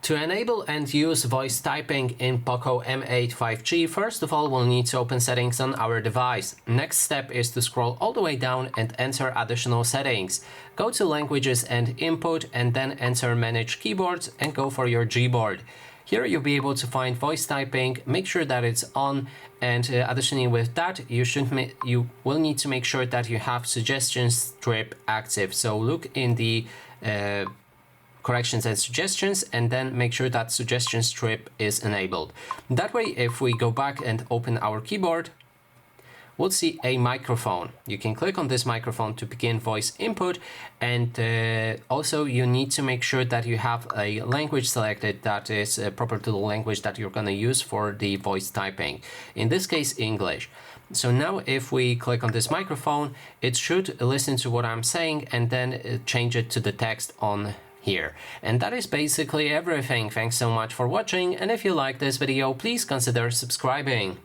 To enable and use voice typing in POCO M8 5G, first of all, we'll need to open settings on our device. Next step is to scroll all the way down and enter additional settings. Go to languages and input and then enter manage keyboards and go for your Gboard. Here you'll be able to find voice typing, make sure that it's on, and additionally with that, you will need to make sure that you have suggestion strip active. So look in the corrections and suggestions and then make sure that suggestion strip is enabled. That way, if we go back and open our keyboard, we'll see a microphone. You can click on this microphone to begin voice input, and also you need to make sure that you have a language selected that is proper to the language that you're going to use for the voice typing. In this case, English. So now if we click on this microphone, it should listen to what I'm saying and then change it to the text on here. And that is basically everything. Thanks so much for watching, and if you like this video, please consider subscribing.